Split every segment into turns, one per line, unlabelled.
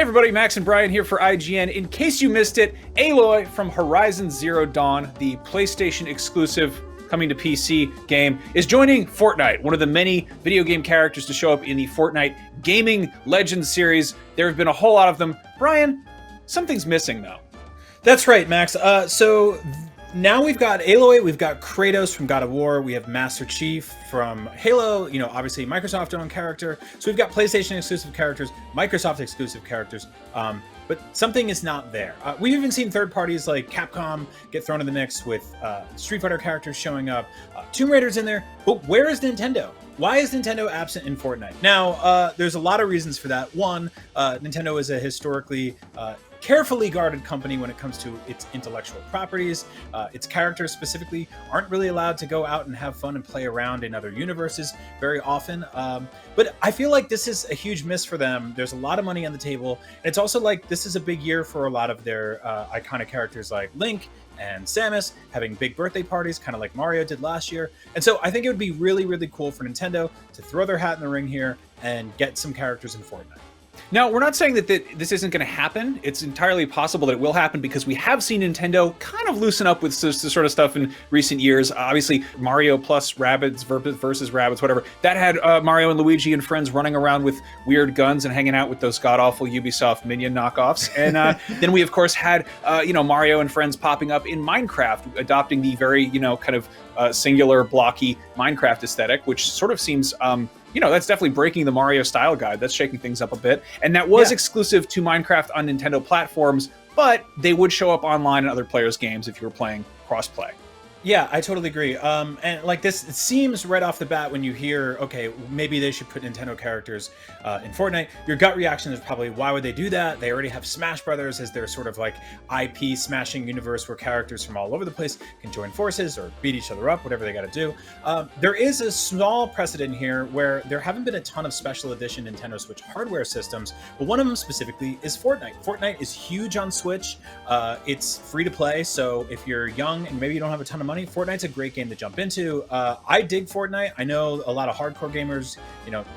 Hey everybody, Max and Brian here for IGN. In case you missed it, Aloy from Horizon Zero Dawn, the PlayStation exclusive coming to PC game, is joining Fortnite, one of the many video game characters to show up in the Fortnite Gaming Legends series. There have been a whole lot of them. Brian, something's missing though.
That's right, Max. So now we've got Aloy, we've got Kratos from God of War, we have Master Chief from Halo, obviously Microsoft-owned character. So we've got PlayStation exclusive characters, Microsoft exclusive characters, but something is not there. We've even seen third parties like Capcom get thrown in the mix with Street Fighter characters showing up, Tomb Raider's in there, but where is Nintendo? Why is Nintendo absent in Fortnite? Now, there's a lot of reasons for that. One, Nintendo is a historically carefully guarded company when it comes to its intellectual properties. Its characters specifically aren't really allowed to go out and have fun and play around in other universes very often. But I feel like this is a huge miss for them. There's a lot of money on the table. And it's also like this is a big year for a lot of their iconic characters like Link and Samus having big birthday parties, kind of like Mario did last year. And so I think it would be really, really cool for Nintendo to throw their hat in the ring here and get some characters in Fortnite.
Now, we're not saying that this isn't going to happen. It's entirely possible that it will happen because we have seen Nintendo kind of loosen up with this sort of stuff in recent years. Obviously, Mario plus Rabbids versus Rabbids, whatever. That had Mario and Luigi and friends running around with weird guns and hanging out with those god-awful Ubisoft Minion knockoffs. And then we, of course, had Mario and friends popping up in Minecraft, adopting the very, kind of singular, blocky Minecraft aesthetic, which sort of seems... that's definitely breaking the Mario style guide. That's shaking things up a bit. And that was exclusive to Minecraft on Nintendo platforms, but they would show up online in other players' games if you were playing cross-play.
Yeah, I totally agree. And like this, it seems right off the bat when you hear, okay, maybe they should put Nintendo characters in Fortnite, your gut reaction is probably, why would they do that? They already have Smash Brothers as their sort of like IP smashing universe where characters from all over the place can join forces or beat each other up, whatever they got to do. There is a small precedent here where there haven't been a ton of special edition Nintendo Switch hardware systems, but one of them specifically is Fortnite. Fortnite is huge on Switch. It's free to play, so if you're young and maybe you don't have a ton of money, Fortnite's a great game to jump into. I dig Fortnite. I know a lot of hardcore gamers,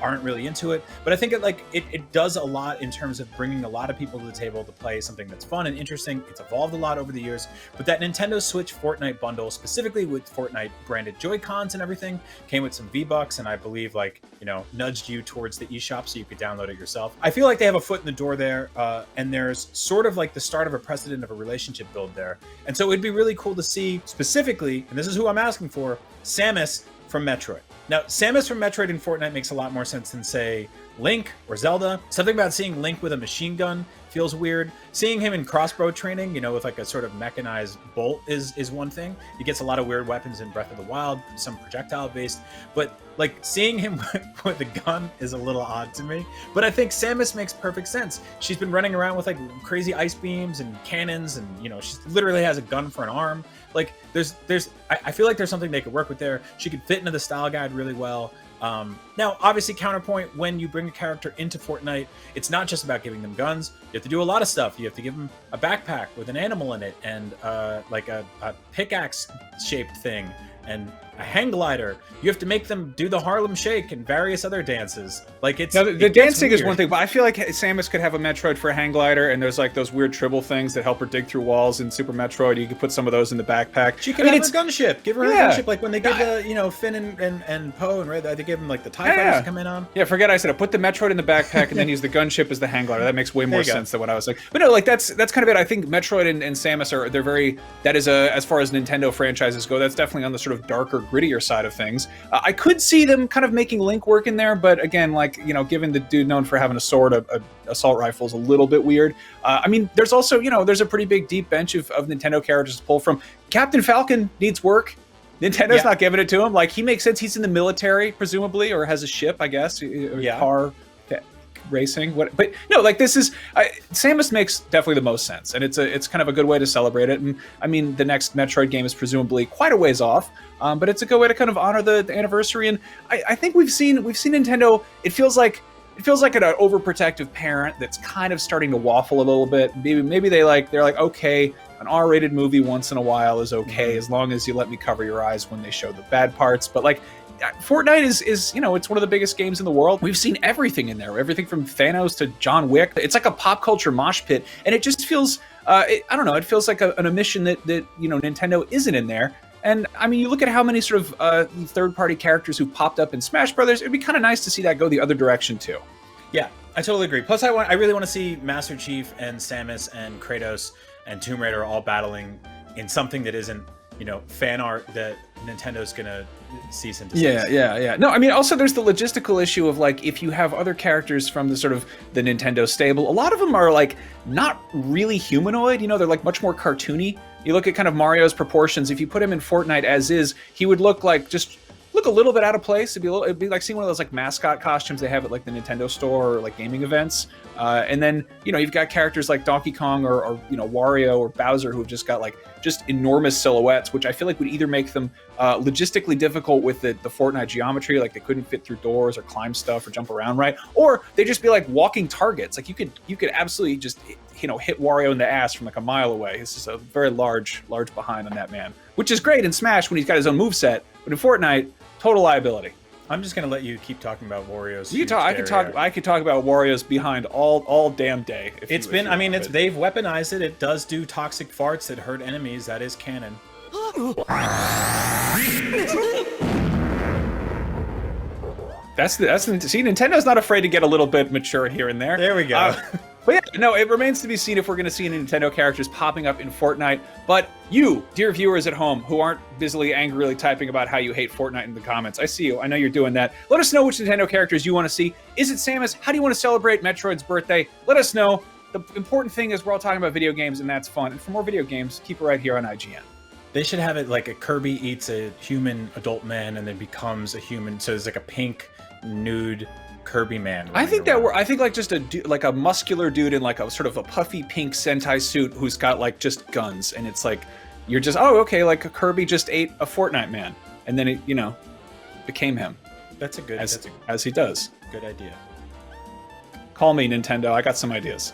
aren't really into it, but I think it does a lot in terms of bringing a lot of people to the table to play something that's fun and interesting. It's evolved a lot over the years, but that Nintendo Switch Fortnite bundle, specifically with Fortnite branded Joy-Cons and everything, came with some V-Bucks, and I believe nudged you towards the eShop so you could download it yourself. I feel like they have a foot in the door there, and there's sort of like the start of a precedent of a relationship build there. And so it'd be really cool to see specifically, and this is who I'm asking for, Samus from Metroid. Now, Samus from Metroid in Fortnite makes a lot more sense than, say, Link or Zelda. Something about seeing Link with a machine gun feels weird. Seeing him in crossbow training, with like a sort of mechanized bolt is one thing. He gets a lot of weird weapons in Breath of the Wild, some projectile based, but like seeing him with a gun is a little odd to me. But I think Samus makes perfect sense. She's been running around with like crazy ice beams and cannons, and she literally has a gun for an arm. Like I feel like there's something they could work with there. She could fit into the style guide really well. Now, obviously, counterpoint, when you bring a character into Fortnite, it's not just about giving them guns. You have to do a lot of stuff. You have to give them a backpack with an animal in it, and like a pickaxe-shaped thing, and a hang glider. You have to make them do the Harlem Shake and various other dances. Like it's
now, the dancing is one thing, but I feel like Samus could have a Metroid for a hang glider, and there's like those weird tribble things that help her dig through walls in Super Metroid. You could put some of those in the backpack.
She could have her gunship. Give her a gunship, like when they give Finn and Poe and Ray, they give them like the TIE fighters to come in on.
Yeah, forget I said it. Put the Metroid in the backpack and then use the gunship as the hang glider. That makes way more sense than what I was like. But no, like that's kind of it. I think Metroid and Samus that is as far as Nintendo franchises go, that's definitely on the sort of darker, grittier side of things. I could see them kind of making Link work in there, but again, given the dude known for having a sword, a assault rifle is a little bit weird. I mean, there's also, there's a pretty big deep bench of Nintendo characters to pull from. Captain Falcon needs work. Nintendo's not giving it to him. Like, he makes sense. He's in the military, presumably, or has a ship, I guess, car racing. But no, like this is Samus makes definitely the most sense, and it's kind of a good way to celebrate it. And I mean, the next Metroid game is presumably quite a ways off, but it's a good way to kind of honor the anniversary. And I think we've seen Nintendo. It feels like an overprotective parent that's kind of starting to waffle a little bit. Maybe they're like, okay, an R-rated movie once in a while is okay, as long as you let me cover your eyes when they show the bad parts. But like, Fortnite is you know, it's one of the biggest games in the world. We've seen everything in there, everything from Thanos to John Wick. It's like a pop culture mosh pit, and it just feels, I don't know, it feels like an omission that you know, Nintendo isn't in there. And I mean, you look at how many sort of third-party characters who popped up in Smash Brothers. It'd be kind of nice to see that go the other direction too.
Yeah, I totally agree. Plus, I really want to see Master Chief and Samus and Kratos and Tomb Raider all battling in something that isn't, you know, fan art that Nintendo's gonna cease and desist.
Yeah. No, I mean, also there's the logistical issue of like, if you have other characters from the sort of the Nintendo stable, a lot of them are like not really humanoid. You know, they're like much more cartoony. You look at kind of Mario's proportions. If you put him in Fortnite as is, he would look like look a little bit out of place. It'd be like seeing one of those like mascot costumes they have at like the Nintendo store or like gaming events. And then, you know, you've got characters like Donkey Kong or you know, Wario or Bowser who've just got like just enormous silhouettes, which I feel like would either make them logistically difficult with the Fortnite geometry, like they couldn't fit through doors or climb stuff or jump around right, or they just be like walking targets. Like you could absolutely just, you know, hit Wario in the ass from like a mile away. This is a very large behind on that man, which is great in Smash when he's got his own moveset, but in Fortnite, total liability.
I'm just gonna let you keep talking about Wario's.
I could talk about Wario's behind all damn day.
I mean, they've weaponized it. It does do toxic farts that hurt enemies. That is canon.
See, Nintendo's not afraid to get a little bit mature here and there.
There we go.
But yeah, no, it remains to be seen if we're going to see any Nintendo characters popping up in Fortnite. But you, dear viewers at home, who aren't busily angrily typing about how you hate Fortnite in the comments, I see you. I know you're doing that. Let us know which Nintendo characters you want to see. Is it Samus? How do you want to celebrate Metroid's birthday? Let us know. The important thing is we're all talking about video games, and that's fun. And for more video games, keep it right here on IGN.
They should have it like a Kirby eats a human adult man and then becomes a human. So there's like a pink, nude Kirby man.
I think like just a muscular dude in like a sort of a puffy pink Sentai suit who's got like just guns, and it's like you're just, oh, okay, like a Kirby just ate a Fortnite man, and then it, you know, became him.
That's a good
as he does.
Good idea.
Call me, Nintendo. I got some ideas.